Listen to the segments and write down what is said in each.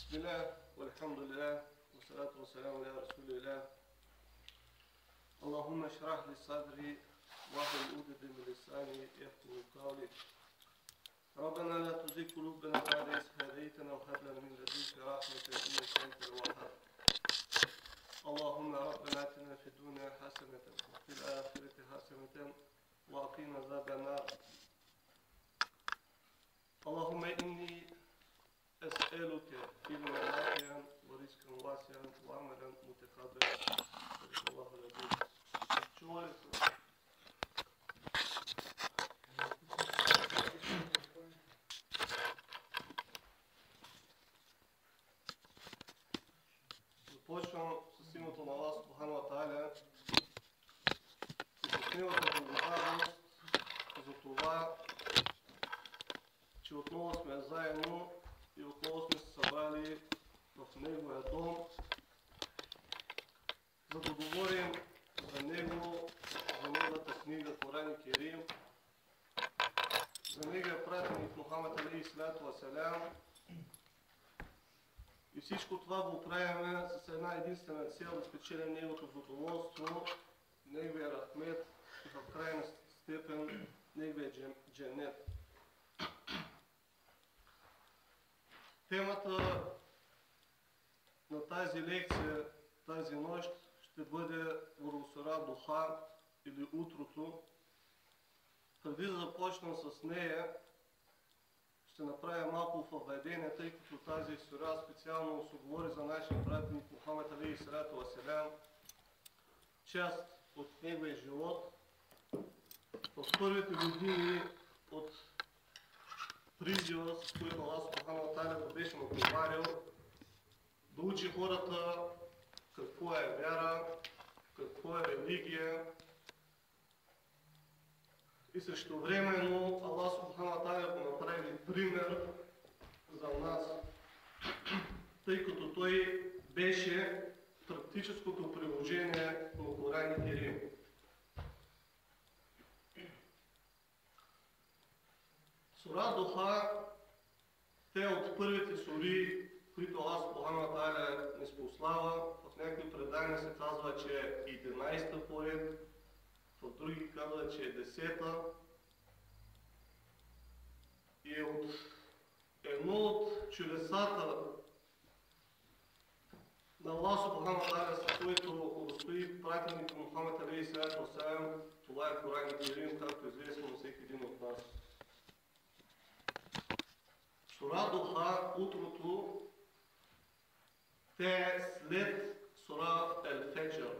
بسم الله والحمد لله والصلاة والسلام على رسول الله. اللهم اشرح لي صدري واحلل عقدة من لساني يفقهوا قولي. ربنا لا تزغ قلوبنا بعد إذ هديتنا وهب لنا من لدنك رحمة إنك أنت الوهاب. اللهم ربنا آتنا في الدنيا حسنة وفي الآخرة حسنة وقنا عذاب النار. اللهم إني أسألك علما نافعا ورزقا واسعا وعملا متقبلا. صدق الله العظيم. Започвам с името на Аллах Субхану ва Тааля и с неговата благодарност за това, че отново сме заедно и отново сме се събрали в Неговия дом, за да говорим за Него, за Неговата книга Коран и Керим, за Неговия пратеник Мухамед алейхи салату ва салям. И всичко това го правим с една единствена цел да спечелим Неговото задоволство, Неговия рахмет и в крайна степен Неговия дженнет. Темата на тази лекция, тази нощ, ще бъде сура Духа или утрото. Преди да започнем с нея, ще направя малко въведение, тъй като тази сура специално се говори за нашия пратеник Мухамед алейхи салату ва салям, част от неговия живот. В първите години от призива, с който Аллах Субхану ва Тааля го беше натоварил, да учи хората какво е вяра, какво е религия. И същевременно Аллах Субхану ва Тааля го направи пример за нас, тъй като той беше практическото приложение на Коран и Керим. Сура Духа е от първите сури, които Аллах Субхану ва Тааля ни спослава. В някои предания се казва, че е 11-та поред, в други казва, че е 10-та. И от едно от чудесата на Аллах Субхану ва Тааля, с който удостои пратеник Мухамед алейхи салату ва салям, това е Коран и Керим, както е известно на всеки един от нас. Сура Духа, утрото, те е след сура Ел-Феджър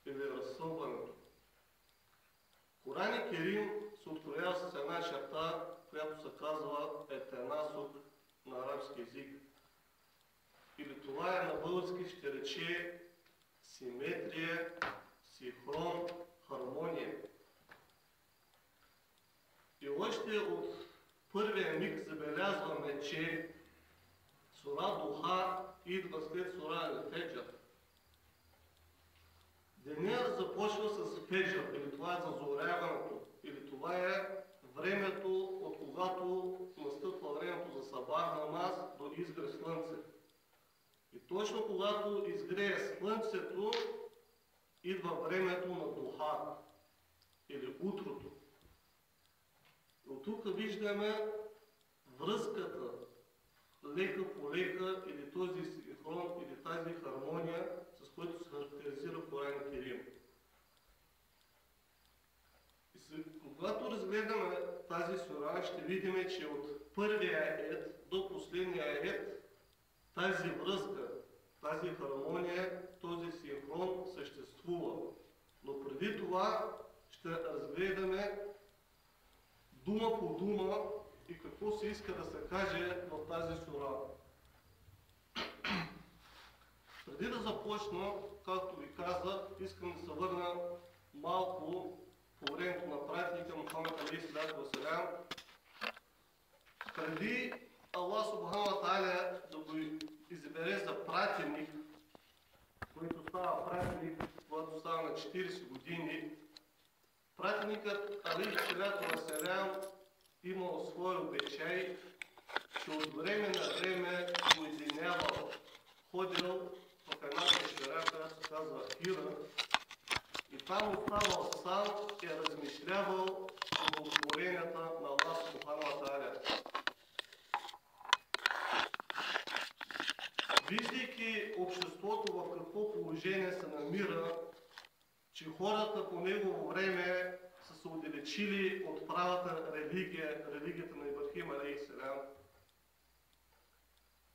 или разсъмването. Коран и Керим се откроява с една черта, която се казва етенасук на арабски език. Или това е на български ще рече симетрия, синхрон, хармония. И още от първия миг забелязваме, че сура Духа идва след сура Ел-Феджър. Денят започва с Феджър, или това е зазоряването, или това е времето, от когато настъпва времето за сабах намаз до изгрее слънце. И точно когато изгрее слънцето, идва времето на Духа, или утрото. От тук виждаме връзката лека по лека, или този синхрон, или тази хармония, с който се характеризира Коран и Керим. И когато разгледаме тази сура, ще видим, че от първия аят до последния аят тази връзка, тази хармония, този синхрон съществува. Но преди това ще разгледаме дума по дума и какво се иска да се каже в тази сура. Преди да започна, както ви казах, искам да се върна малко по времето на пратеника Мухамед алейхи салату ва салям. Преди Аллах Субхану ва Тааля да го избере за пратеник, който става пратеник, когато става на 40 години, пратеникът алейхи салату ва салям имал свой обичай, че от време на време уединявал, ходил в една пещера, която се казва Хира, и там оставал сам и размишлявал благотворенията на Аллах Субхану ва Тааля. Виждайки обществото в какво положение се намира, че хората по негово време са се отдалечили от правата религия, религията на Ибрахим алейхиссалям.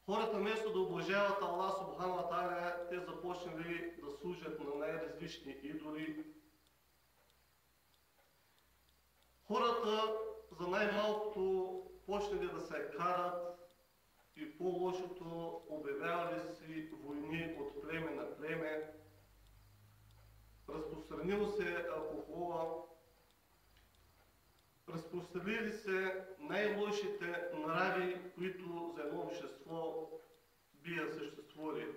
Хората вместо да обожават Аллах Субхану ва Тааля, те започнали да служат на най-различни идоли. Хората за най-малкото почнали да се карат и по-лошото обявявали си войни от племе на племе. Разпространило се алкохола, разпространили се най-лошите нрави, които за едно общество бият съществували.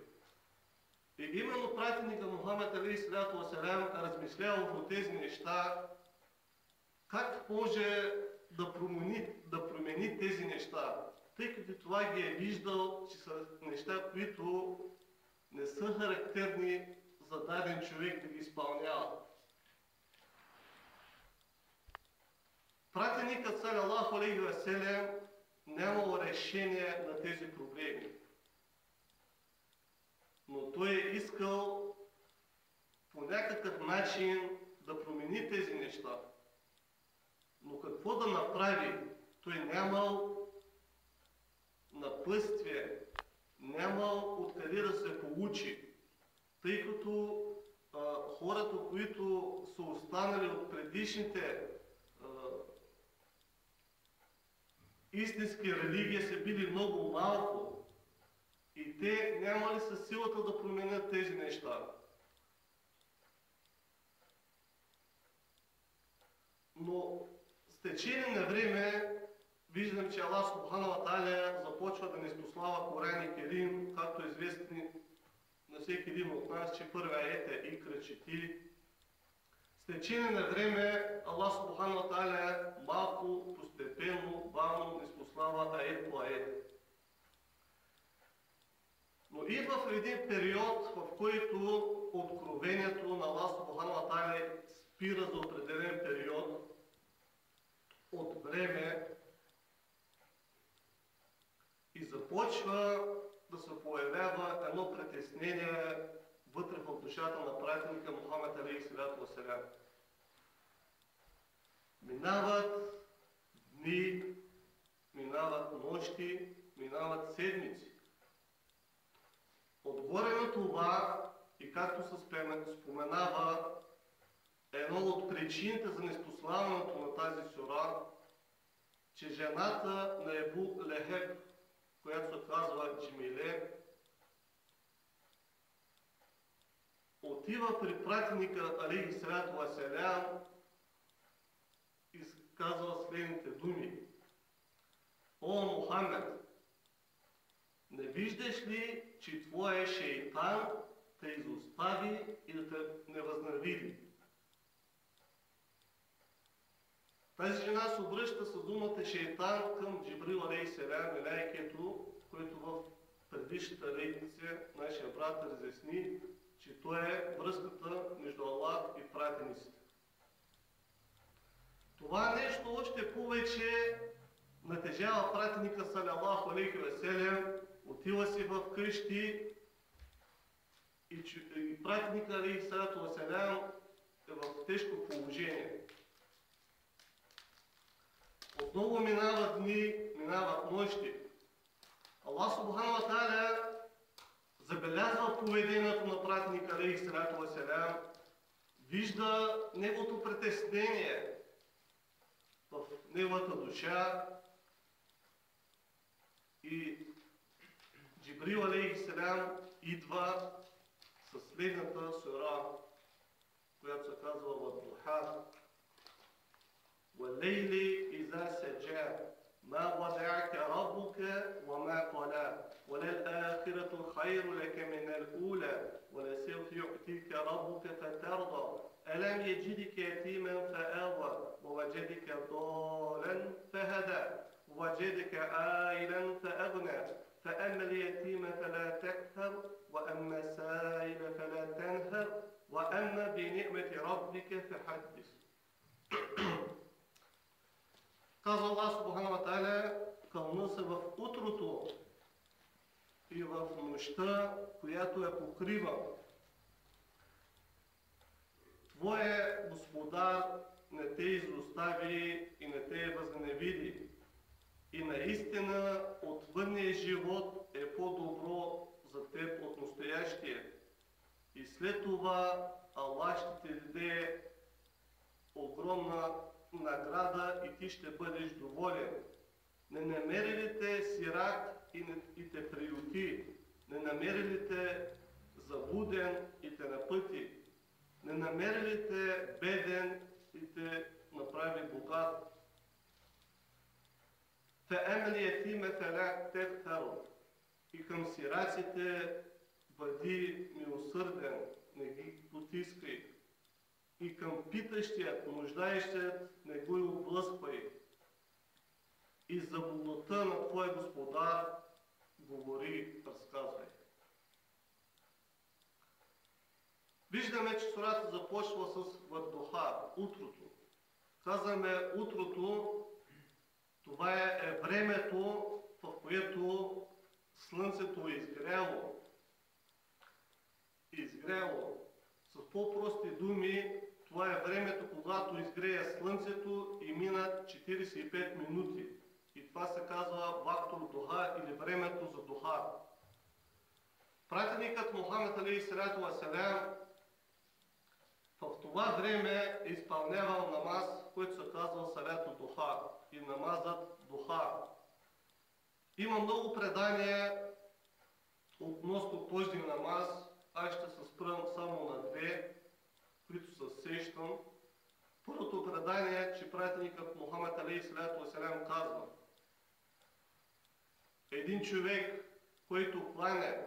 И именно пратеника Мухамед алейхиссалату ва салям размишлял върху тези неща, как може да промени тези неща, тъй като това ги е виждал, че са неща, които не са характерни за даден човек да ги изпълнява. Пратеникът салалаху алейхи ва салям нямал решение на тези проблеми, но той е искал по някакъв начин да промени тези неща. Но какво да направи? Той нямал напътствие, нямал откъде да се получи, тъй като хората, които са останали от предишните истински религии, са били много малко и те нямали със силата да променят тези неща. Но с течение на време виждам, че Аллах Субхану ва Тааля започва да ни спослава Коран Керим, както е известни на всеки един от нас, че първия аят е Икра чети. С течение на време Аллах Субхану ва Тааля малко, постепенно, бавно ни спослава аят по аят. Но идва в един период, в който откровението на Аллах Субхану ва Тааля спира за определен период от време и започва да се появява едно притеснение вътре в душата на пратеника Мухамед алейхиссалату ва салям. Минават дни, минават нощи, минават седмици. Отгоре на това, и както се споменава, едно от причините за неспославането на тази сура, че жената на Ебу Лехеб, която се казва Джемиле, отива при пратеника алейхиссалату ва салям и казва следните думи: О, Мухамед, не виждаш ли, че твоя шейтан те изостави и да те не възнавиди? Тази жена се обръща с думата шейтан към Джибрил алейхиссалям, мелайкето, който в предишната лекция нашия брат разясни, че той е връзката между Аллах и пратениците. Това нещо още повече натежава пратеника салалаху алейхи ва салям, отива си в къщи и пратеника алейхиссалату ва салям е в тежко положение. Отново минават дни, минават нощи. Аллах Субхану ва Тааля забелязва поведението на пратеника алейхиссалату ва салям, вижда неговото притеснение в неговата душа и Джибрил алейхиссалям идва със следната сура, която се казва Вад-Духа: وَاللَّيْلِ إِذَا سَجَى مَا وَدَعَكَ رَبُّكَ وَمَا قَلَى وَلَلْآخِرَةُ خَيْرٌ لَكَ مِنَ الْأُولَى وَلَسَوْفَ يُعْطِيكَ رَبُّكَ فَتَرْضَى أَلَمْ يَجِدْكَ يَتِيمًا فَآوَى وَوَجَدَكَ ضَالًّا فَهَدَى وجدك عائلا فأغنى فأما اليتيم فلا تقهر وأما السائل فلا تنهر وأما بنعمة ربك فحدث. Казва Аллах Субхану ва Тааля, кълна се в утрото и в нощта, която я покрива. Твоя Господар не те изостави и не те възненавиди. И наистина отвънният живот е по-добро за теб от настоящия. И след това Аллах ще ти даде огромна награда и ти ще бъдеш доволен. Не намери ли те сирак и те приюти? Не намери ли те заблуден и те напъти? Не намери ли те беден и те направи богат? И към сираците бъди милосърден, не ги потискай. И към питащият, нуждаещият, не го и облъсквай. И за болността на твой Господар говори, разказвай. Виждаме, че сурата започва с Ваддуха, утрото. Казваме утрото, това е времето, в което слънцето е изгряло. С по-прости думи, това е времето, когато изгрея слънцето и минат 45 минути. И това се казва Вактур Духа или времето за Духа. Пратеникът Мухамед алейхиссалату ва салям в това време е изпълнявал намаз, който се казва Салату Духа и намазът Духа. Има много предания относно този намаз. Аз ще се спрем само на две, които се сещам. Първото предание е, че пратеникът Мухамед алейхиссалату ва салям казва: един човек, който кланя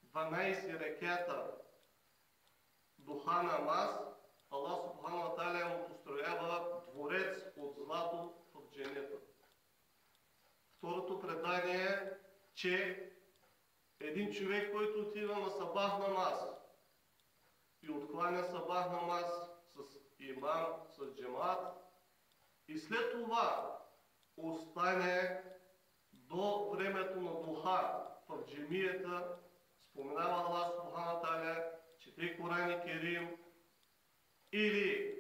12 реката Духа намаз, Аллах Субхану ва Тааля му построява дворец от злато в дженета. Второто предание е, че един човек, който отива на сабах намаз и откланя сабах намаз с имам, с джемат и след това остане до времето на Духа в джемията, споменава Аллах Субхану ва Тааля, чете Коран и Керим или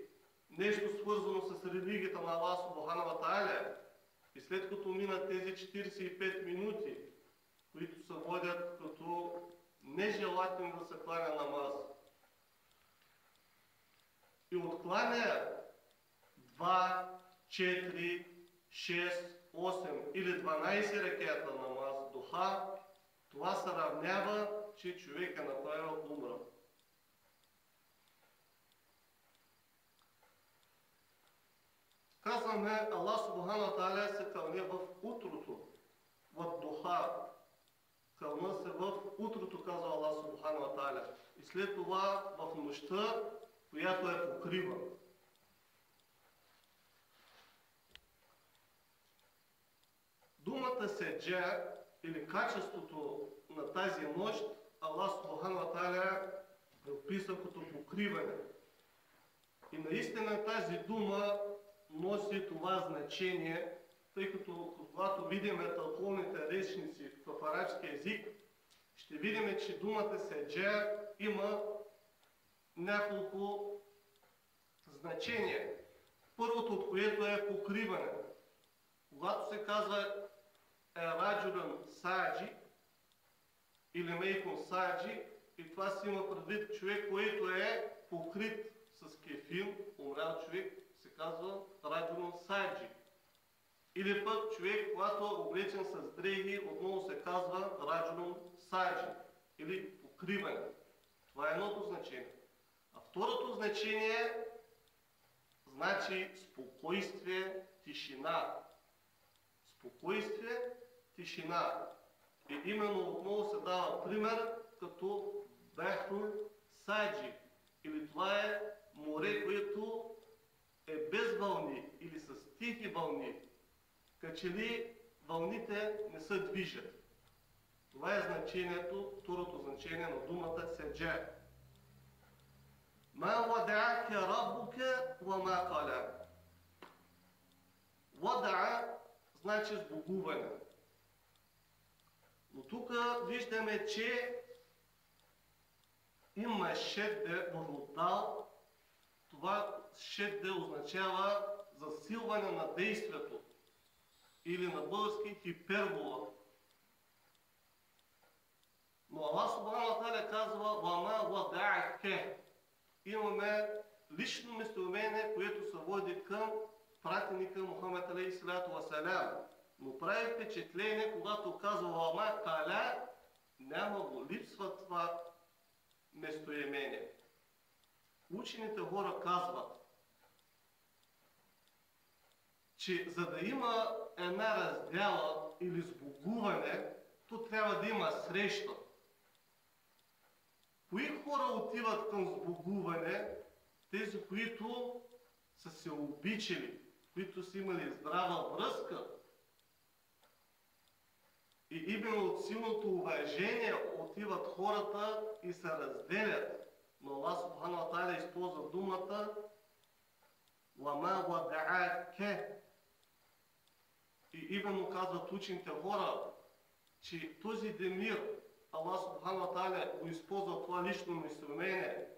нещо свързано с религията на Аллах Субхану ва Тааля и след като минат тези 45 минути, които се водят като нежелателно да се кланя намаз и откланя 2, 4, 6, 8 или 12 рекета намаз Духа, това се равнява, че човек е направил умра. Казваме, Аллах Субхану ва Тааля се кълне в утрото, в Духа. Кълна се в утрото, казва Аллах Субхану ва Тааля. И след това в нощта, която я покрива. Думата седжа или качеството на тази нощ, Аллах Субхану ва Тааля описва като покриване. И наистина тази дума носи това значение, тъй като когато видим тълковните речници в арабски език, ще видим, че думата седжа има няколко значения. Първото от което е покриване. Когато се казва раджулен саджи или мейкун саджи, и това си има предвид човек, който е покрит с кефин, умрял човек, се казва раджулен саджи. Или пък човек, когато е облечен с дрехи, отново се казва раджулен саджи или покриване. Това е едното значение. А второто значение значи спокойствие, тишина. Спокойствие, тишина. И именно отново се дава пример като Бехрур Саджи. Или това е море, което е без вълни или с тихи вълни. като че ли вълните не се движат. Това е значението, второто значение на думата седжа. Ма вада'ака раббука ва ма кала. Вада'a значи сбогуване. Но тук виждаме, че има шедде върху дал. Това шедде означава засилване на действието. Или на български хипербола. Но Аллах Субхану ва Тааля казва вама вада'аке. Имаме лично местоимение, което се води към пратеника Мухамед алейхиссалату ва салям. Но прави впечатление, когато казва вама каля, няма го, липсва това местоимение. Учените хора казват, че за да има една раздяла или сбогуване, то трябва да има среща. Кои хора отиват към сбогуване? Тези, които са се обичали, които са имали здрава връзка. И именно от силното уважение отиват хората и се разделят. Но Аллах Субхану ва Тааля използва думата вама вада'аке. И именно казват учените хора, че този демир, Аллах Субхану ва Тааля го използва това лично местоимение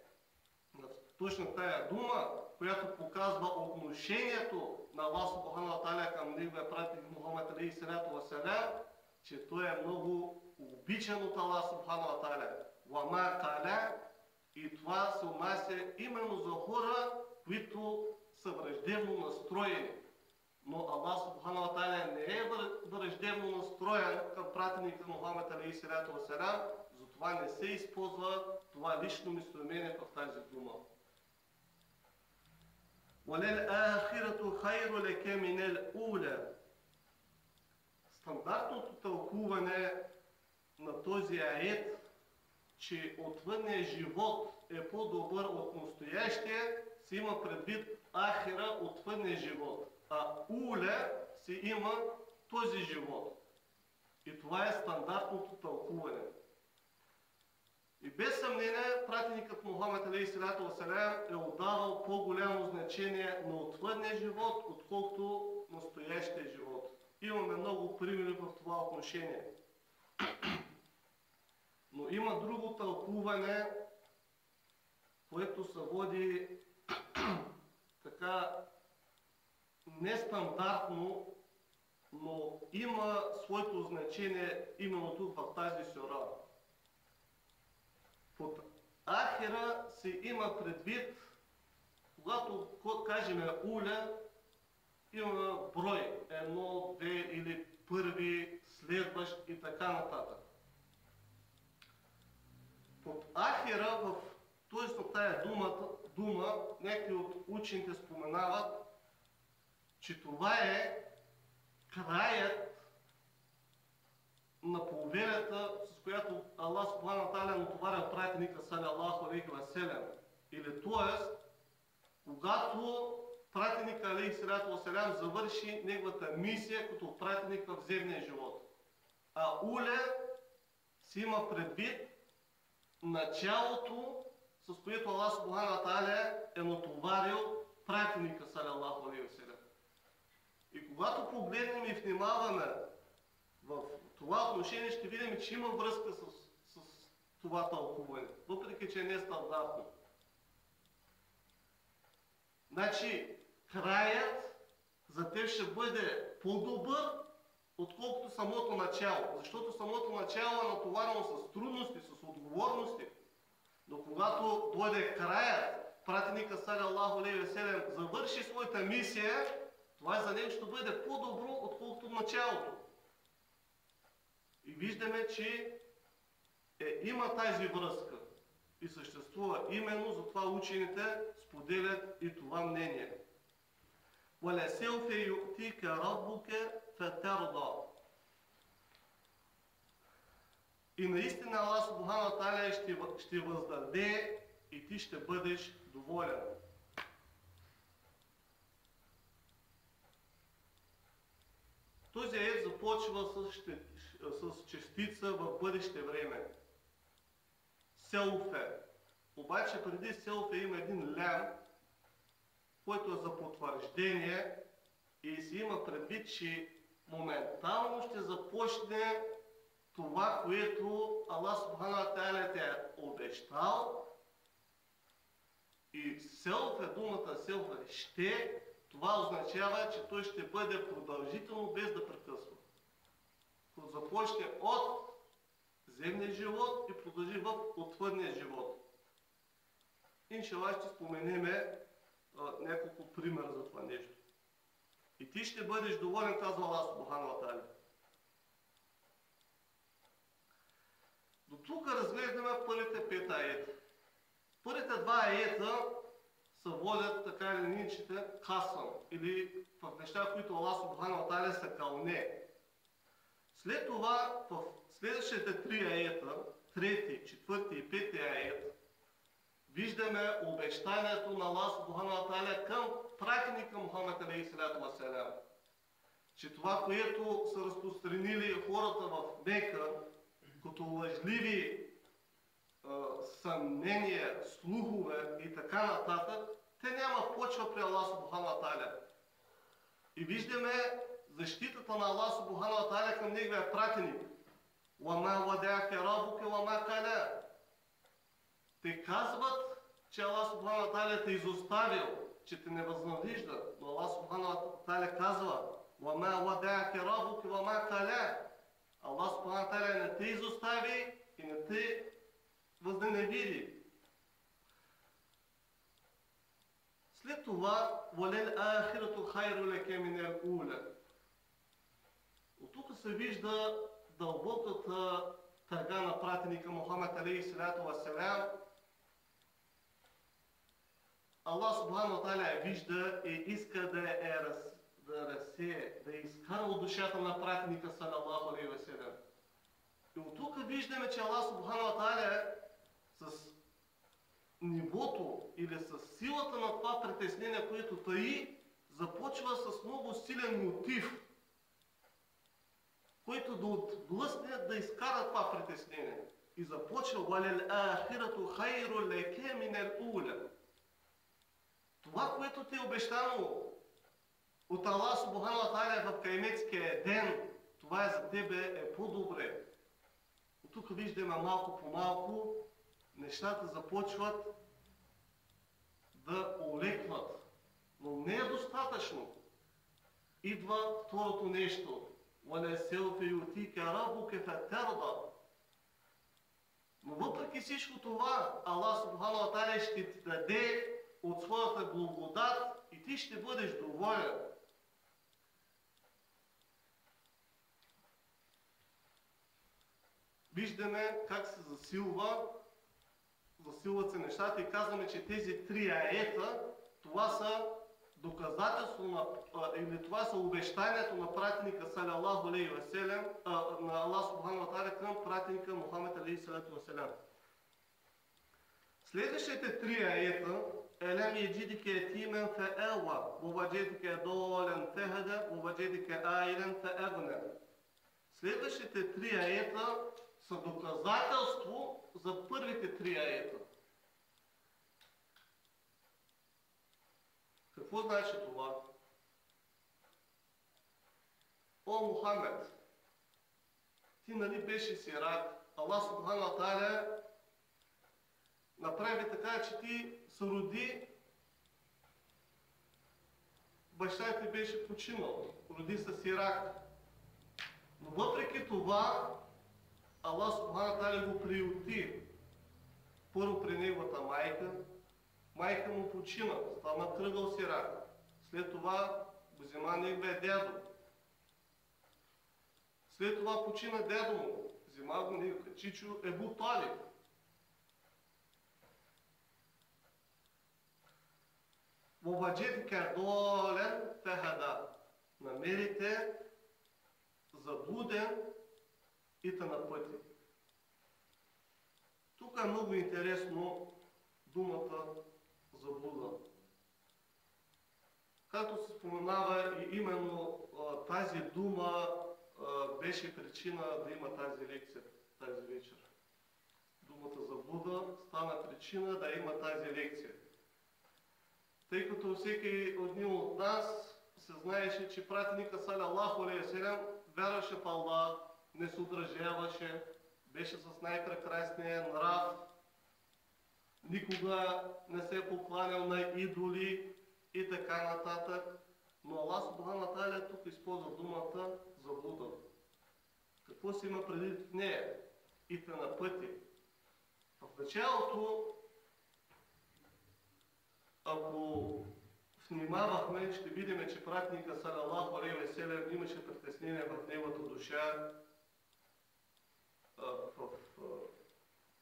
на точно тая дума, която показва отношението на Аллах Субхану ва Тааля към неговия пратеник Мухамед алейхиссалату ва салям, че той е много обичан от Аллах Субхану ва Тааля. Вама каля, и това се отнася именно за хора, които са враждебно настроени. Но Аллах Субхану ва Тааля не е враждебно настроен към пратеника Мухамед алейхиссалату ва салям, затова не се използва това лично местоимение в тази дума. وَلَلْآخِرَةُ خَيْرُ لَكَ مِنَ الْأُولَى. Стандартното тълкуване на този ает, че отвъдният живот е по-добър от настоящия, се има предвид ахира, отвъдния живот. А уля се има този живот. И това е стандартното тълкуване. И без съмнение, пратеникът Мухамед алейхиссалату ва салям е отдавал по-голямо значение на отвъдния живот, отколкото настоящия живот. Имаме много примери в това отношение. Но има друго тълкуване, което се води така нестандартно, но има своето значение именно тук в тази сура. Под ахира се има предвид, когато кажем уля, има брой, едно, две или първи, следващ и така нататък. Под ахира, т.е. тая дума, някои от учените споменават, че това е краят на повелята, с която Аллах Субхану ва Тааля натоваря пратеника салаллаху алейхи ва салям. Или т.е. когато пратеника алейхиссалату ва салям завърши неговата мисия като пратеник в земния живот. А уля си има предвид началото, с което Аллах Субхану ва Тааля е натоварил пратеника салаллаху алейхи ва салям. И когато погледнем и внимаваме в това отношение, ще видим, че има връзка с това тълкуване, въпреки че не е стандартно. Значи, краят за теб ще бъде по-добър, отколкото самото начало. Защото самото начало е натоварено с трудности, с отговорности. Но когато дойде краят, пратеника салаллаху алейхи ва салям завърши своята мисия, това за него ще бъде по-добро, отколкото началото. И виждаме, че има тази връзка и съществува. Именно затова учените споделят и това мнение. وَلَسَوْفَ يُؤْتِيكَ رَبُّكَ فَتَرْضَى. И наистина Аллах Субхану ва Тааля ще въздаде и ти ще бъдеш доволен. Този аят започва с частица в бъдеще време. Селфе. Обаче преди селфе има един лям, който е за потвърждение и се има предвид, че моментално ще започне това, което Аллах Субхану ва Тааля те е обещал. И селфе, думата селфе ще, това означава, че той ще бъде продължително без да прекъсва. Като започне от земния живот и продължи в отвъдния живот. Иншаллах ще споменеме няколко примера за това нещо. И ти ще бъдеш доволен, казва Аллах Субхану ва Тааля. До тук разглеждаме първите 5 аета. Първите 2 аета се водят така или иначе касъм, или в неща, които Аллах Субхану ва Тааля се кълне. След това в следващите 3 аета, 3, 4 и 5 ает, виждаме обещанието на Аллах Субхану ва Тааля към пратеника Мухаммед алейхиссалату ва салям, че това, което са разпространили хората в Мека, като лъжливи съмнения, слухове и така нататък, те няма почва при Аллах Субхану ва Тааля. И виждаме защитата на Аллах Субхану ва Тааля към неговия пратеник. وَمَا وَدَعَكَ رَبُّكَ وَمَا قَلَى. Те казват, че Аллах Субхану ва Тааля те изоставил, че те не възненавижда. Но Аллах Субхану ва Тааля казва: وَمَا وَدَعَكَ رَبُّكَ وَمَا قَلَى. Аллах Субхану ва Тааля не те изостави и не те възненавиди. След това, وَلَلْآخِرَةُ خَيْرٌ لَكَ مِنَ الْأُولَى. От тук се вижда дълбоката тъга на пратеника Мухаммед алейхиссалату ва салям. Аллах Субхану ва Тааля я вижда и иска да разсее, да изкара от душата на пратеника салаллаху алейхи ва салям. И от тук виждаме, че Аллах Субхану ва Тааля с нивото или с силата на това притеснение, което таи, започва с много силен мотив, който да отблъсне, да изкара това притеснение. И започва: وَلَلْآخِرَةُ خَيْرٌ لَكَ مِنَ الْأُولَى. Това, което ти е обещано от Аллах Субхану ва Тааля в кайметския ден, това е за тебе е по-добре. От тук виждаме малко по малко нещата започват да олекват. Но не е достатъчно. Идва второто нещо. وَلَسَوْفَ يُؤْتِيكَ رَبُّكَ فَتَرْضَى. Но въпреки всичко това, Аллах Субхану ва Тааля ще ти даде от своята благодат и ти ще бъдеш доволен. Виждаме как се засилват се нещата и казваме, че тези 3 аета, това са доказателство или това са обещанието на пратеника салаллаху алейхи ва салям, на Аллах Субхану ва Тааля към пратеника Мухаммед алейхиссалату ва салям. Следващите 3 аета: Елем яджидика етимен фе'ева, воваджедика долен фехада, воваджедика айлен фе'егне. Следващите 3 аета са доказателство за първите 3 аета. Какво значи това? О, Мухаммед, ти нали беше сирак? Аллах Субхану ва Тааля направи така, че ти се роди, баща ти беше починал, роди се сирак. Но въпреки това, Аллах Субхану ва Тааля го приюти. Първо при неговата майка му почина, стана кръгъл сирак. След това го взема неговия дядо. След това почина дядо му, взема го неговия чичо Ебу Талиб. Воваджедика долен фехада. Намерите заблуден и те на пъти. Тук е много интересно думата заблуда. както се споменава, и именно тази дума беше причина да има тази лекция тази вечер. Думата заблуда стана причина да има тази лекция. Тъй като всеки един от нас се знаеше, че пратеника салалаху алейхи ва салям вярваше в Аллах, не се отражаваше, беше с най-прекрасния нрав, никога не се е покланял на идоли и така нататък. Но Аллах субхану ва тааля тук използва думата заблуда. Какво се има предвид в нея? И те на пъти. В началото, ако внимавахме, ще видим, че пратника салалаху алейхи ва салям имаше притеснение в неговата душа,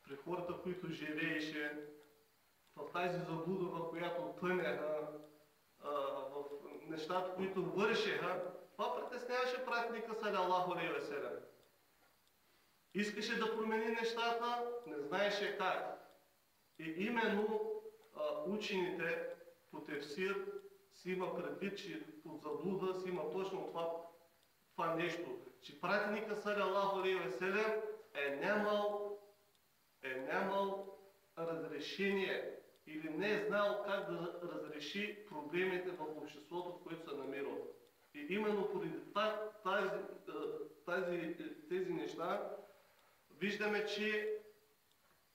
при хората, които живееше, в тази заблуда, в която тъняха, в нещата, които вършеха. Това притесняваше пратника салалаху алейхи ва салям. Искаше да промени нещата, не знаеше как. И именно учените по тефсир си има предвид, че от заблуда си има точно това нещо, че пратника салалаху алейхи ва салям е нямал разрешение или не е знал как да разреши проблемите в обществото, в което се намирал. И именно поради тези неща виждаме, че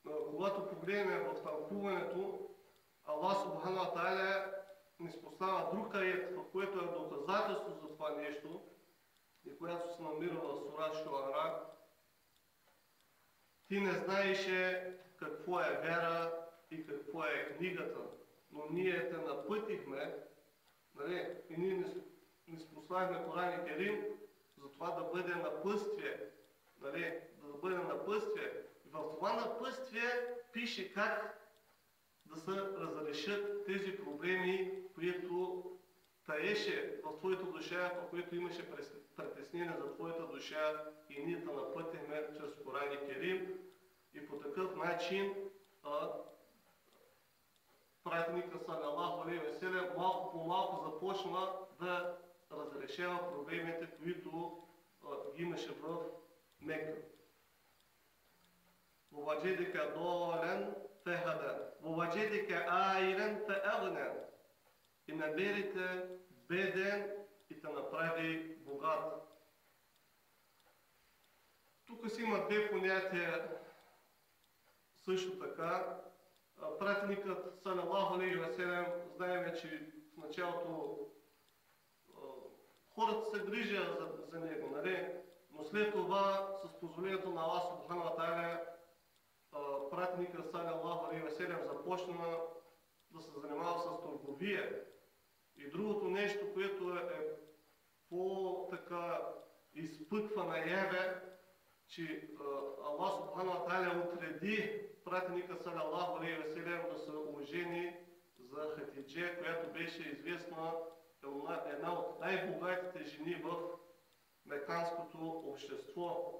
когато погледнем в тълкуването, Аллах субхану ва тааля ни спослава друг аят, в което е доказателство за това нещо, и която се намира в сура Шуара. Ти не знаеше какво е вяра и какво е книгата, но ние те напътихме, нали, и ние не спослахме Коран и Керим, за това да бъде напътствие, нали, да бъде напътствие. И в това напътствие пише как да се разрешат тези проблеми, които таеше в твоята душа, по които имаше притеснение за твоята душа, и ние те напътихме чрез Коран и Керим. И по такъв начин пратеника салалаху алейхи ва салям малко по малко започна да разрешава проблемите, които ги имаше в Мека. Воваджедика долен фехаден, воваджедика айлен феагнен. И намерите беден и те направи богат. Тук си има две понятия също така. Пратеникът салалаху алейхи ва салям, знаем, че в началото хората се грижат за него, нали? Но след това, с позволението на Аллах субхану ва тааля, пратеникът салалаху алейхи ва салям започна да се занимава с търговия. И другото нещо, което е по-така изпъква наяве, че Аллах субхану ва тааля отреди пратеника салалаху алейхи ва салям да се ожени за Хатидже, която беше известна една от най-богатите жени в меканското общество.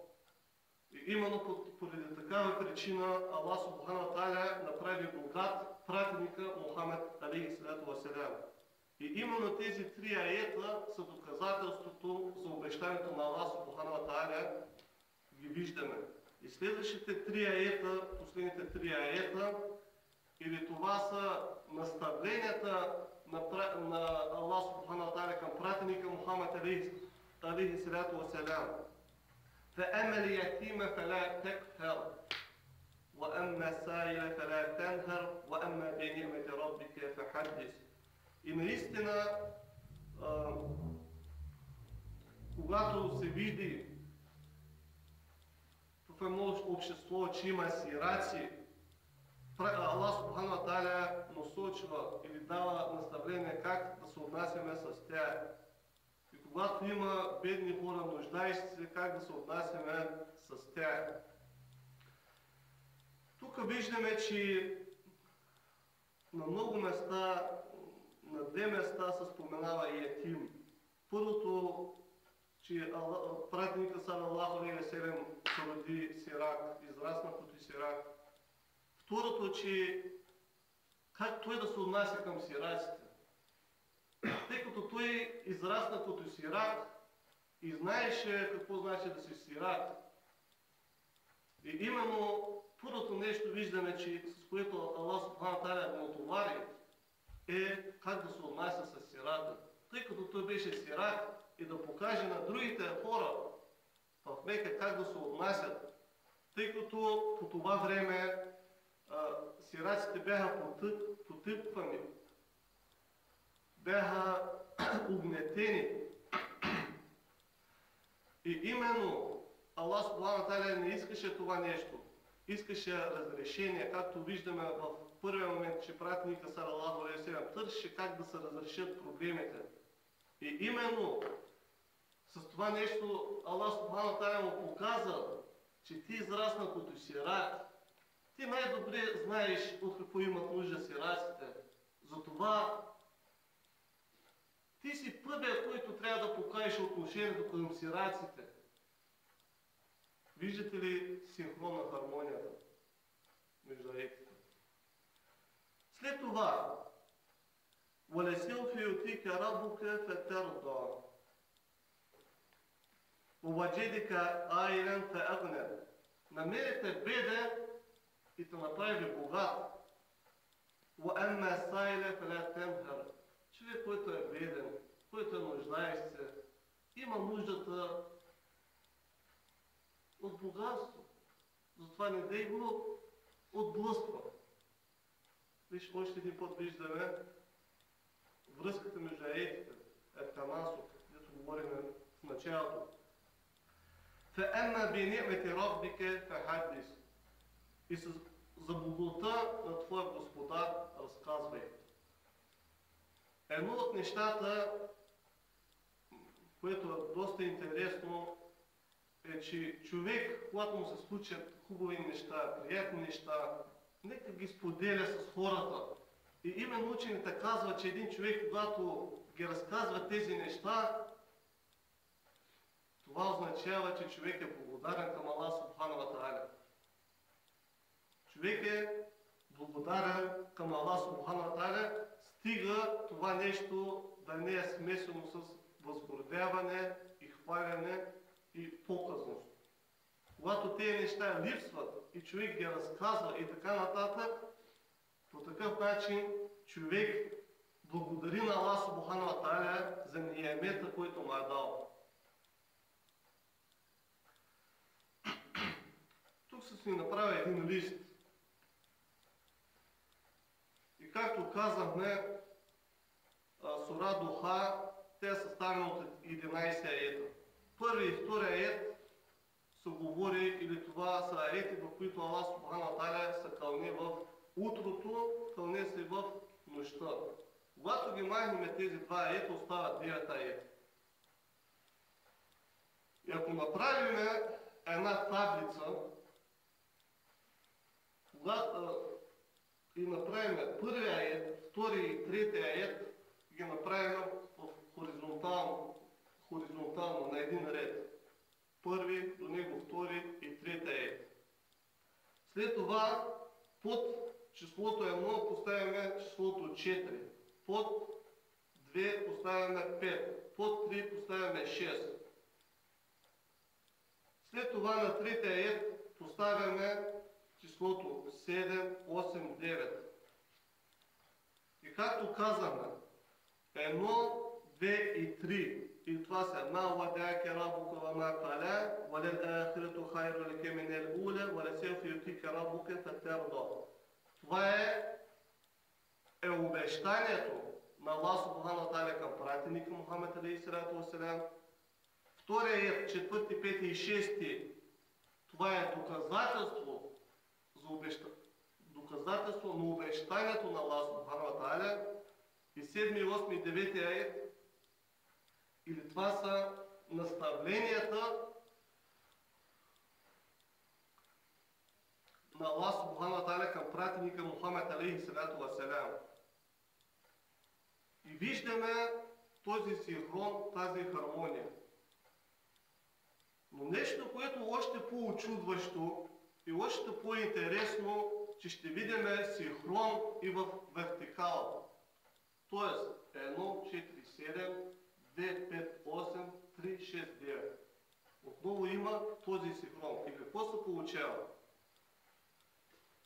И именно поради такава причина Аллах субхану ва тааля направи богат пратеника Мухамед алейхи салату ва салям. И именно тези три аета са доказателството за обещанието на Аллах субхану ва тааля, ги виждаме. И следващите три аета, последните три аета, или това са наставленията на Аллах субхану ва тааля към пратеника Мухамед алейхи салату ва салям. فَأَمَّا الْيَتِيمَ فَلَا تَقْهَرْ وَأَمَّا السَّائِلَ فَلَا تَنْهَرْ وَأَمَّا بِنِعْمَةِ رَبِّكَ فَحَدِّثْ. И наистина, когато се види в едно общество, че има сираци, Аллах субхану ва тааля насочва или дава наставление как да се отнасяме с тях. И когато има бедни хора, нуждаещи се, как да се отнасяме с тях. Тук виждаме, че на много места, на две места се споменава и етим. Първото, че пратеника салалаху алейхи ва салям се роди сирак, израсна като сирак. Второто, че как той да се отнася към сираците. Тъй като той израсна като сирак и знаеше какво значи да си сирак. И именно първото нещо виждаме, че с което Аллах Субхану Тааля го отовари, е как да се отнася с сирака. Тъй като той беше сирак и да покаже на другите хора в Мека как да се отнасят, тъй като по това време сираците бяха потъпвани, бяха угнетени. И именно Аллах Субхану Тааля не искаше това нещо. Искаше разрешение, както виждаме в първия момент, че пратника салалаху алейхи ва салям търсеше как да се разрешат проблемите. И именно с това нещо Аллах Субхану Тааля му показа, че ти израсна като сирак. Ти най-добре знаеш от какво имат нужда сираците. Затова ти си първият, който трябва да покажеш отношението към сираците. Виждате ли синхронна хармонията между аетите? След това, وَلَسَوْفَ يُؤْتِيكَ رَبُّكَ فَتَرْضَىٰ وَوَجَدَكَ عَائِلًا فَأَغْنَىٰ. Намерите беден и те направи богат. وَأَمَّا السَّائِلَ فَلَا تَنْهَرْ. Човек, който е беден, който е нуждаещ се, има нуждата от богатство. Затова не дей го отблъсква. Виж, още един път виждаме връзката между аетите, Ет-Танасух, където говорим в началото. فَأَمَّا بِنِعْمَةِ رَبِّكَ فَحَدِّثْ. И за благодата на твоя Господар разказвай. Едно от нещата, което е доста интересно, е, че човек, когато му се случат хубави неща, приятни неща, нека ги споделя с хората. И именно учените казват, че един човек, когато ги разказва тези неща, това означава, че човек е благодарен към Аллах Субхану ва Тааля. Човек е благодарен към Аллах Субхану ва Тааля, стига това нещо да не е смесено с възгордяване и хваляне и показност. Когато тези неща липсват и човек ги разказва и така нататък, по такъв начин човек благодари на Аллах Субхану ва Тааля за ниямета, който му е дал. Тук се си направя един лист. И както казахме, сура Духа, те са съставени от 11 аета. Първи и втори ает се говори, или това са аети, в които Аллах Субхану ва Тааля се кълне в утрото, кълне се в нощта. Когато ги махнем тези два аета, остават 9 аета. И ако направим една таблица, и направим първия ает, втори и третия ает, ги направим в хоризонтално на един ред. Първи, до него втори и третия ает. След това под числото 1 поставяме числото 4, под 2 поставяме 5, под 3 поставяме 6. След това на третия ает поставяме числото 7, 8, 9. И както казахме, 1, 2 и 3. И това са ма вадака рабука ва ма кала, валел ахирату хайру лака минал ула, валесауфа ю'тика рабука фатарда. Това е обещанието на Аллах Субхану ва Тааля към пратеника Мухаммед алейхи салату ва салям. Втория, 4, 5 и 6, това е доказателство на обещанието на Аллах Субхану ва Тааля. И 7, 8 и 9 ает, или това са наставленията на Аллах Субхану ва Тааля към пратеника Мухаммед алейхи салату ва салям. И виждаме този синхрон, тази хармония. Но нещо, което още по-очудващо и още по-интересно, че ще видим синхрон и в вертикала. Тоест 1, 4, 7 258-369. Отново има този синхрон. И какво се получава?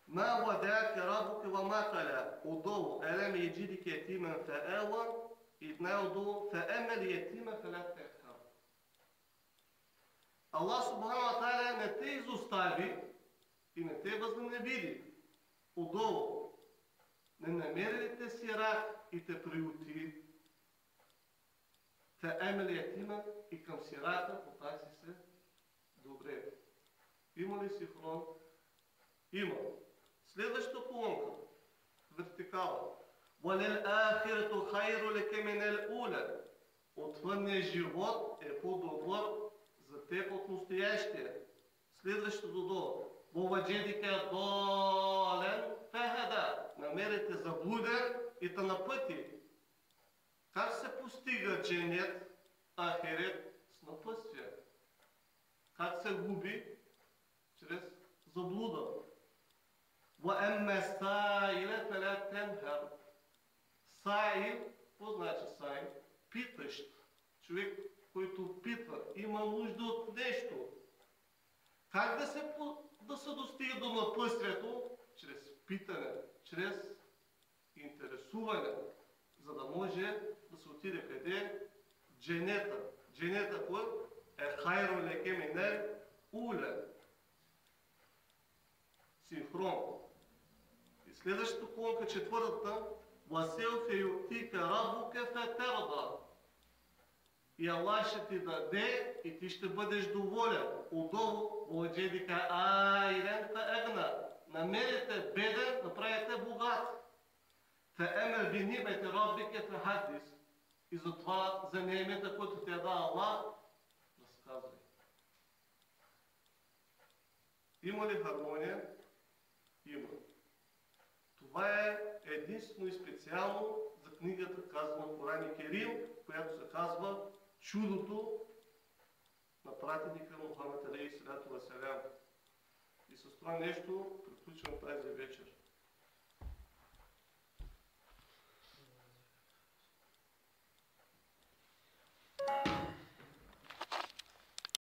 Ма владяка рабука ва макаля. Отдолу елем еджидик етимен феела и най-отдолу феемел етимен фелят техкар. Аллах Субхану ва Тааля не те изостави и не те възненавиди. Отдолу не намери те сирак и те приюти. Феемел етимен и към сирака отнася се добре. Има ли синхрон? Има. Следващата колонка, вертикала. وَلِلْآخِرَةُ خَيْرُ لَكَ مِنَ الْأُولَى. Отвънният живот е по-добър за теб от настоящия. Следващото долу. وَوَجَدِكَ ضَالًا فَهَدَى. Намерите заблуден и те на пъти. Как се постига дженет, ахерет с напътствие? Как се губи? Чрез заблуда. وَأَمَّا السَّائِلَ فَلَا تَنْهَرْ. Саил, какво значи саил? Питащ. Човек, който пита, има нужда от нещо. Как да се достига до напътствието? Чрез питане, чрез интересуване, за да може да се отиде къде? Дженета. Дженета кой? Е хайро леке мине уле. Синхрон. И следващата колонка, четвъртата, وَسَوْفَ يُؤْتِيكَ رَبُّكَ فَتَرْضَى. И Аллах ще ти даде и ти ще бъдеш доволен. Отдолу, وَوَجَدِكَ عَائِلًا فَأَغْنَى. Намерите беден, направите богат. فَأَمَّا بِنِعْمَةِ رَبِّكَ فَحَدِّثْ. И затова за неемета, който ти е дал Аллах, разказвай. Има ли хармония? Има. Това е единствено и специално за книгата, казана в Коран Керим, която се казва Чудото на пратеника Мухамед алейхи салату ва салям. И с това нещо приключвам тази вечер.